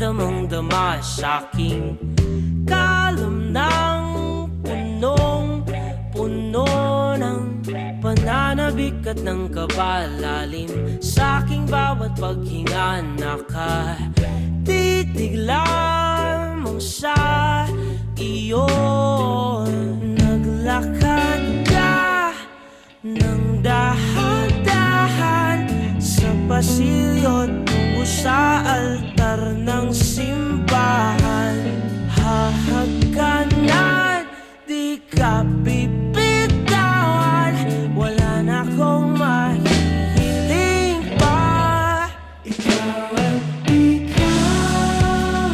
damang-dama sa'king kalam ng punong-puno ng pananabik at ng kabalalim. Sa'king bawat paghinga nakatitig lamang sa iyo. Naglakad ka ng dahan-dahan sa pasilyo tungo sa altar ng simbahan. Hahagkanan, di ka bibitawan, wala na akong mahihiling pa. Ikaw at ikaw,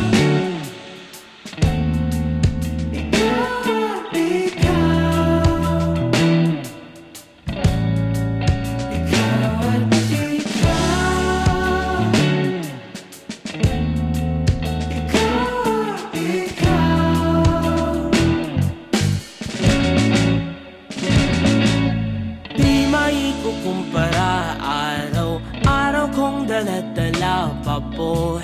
ikaw at ikaw, ikaw at ikaw, di maikukumpara. Araw-araw kong dala-dala pa po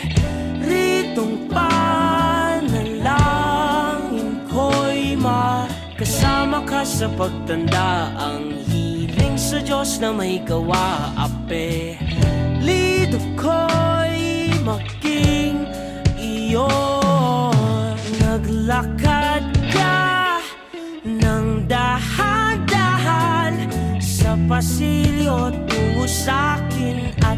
ritong panalangin ko'y makasama ka sa pagtanda. Ang hiling sa Diyos na may gawa, apelido ko'y maging iyo. Naglakad ka ng dahan-dahan sa pasilyo tungo sa'kin at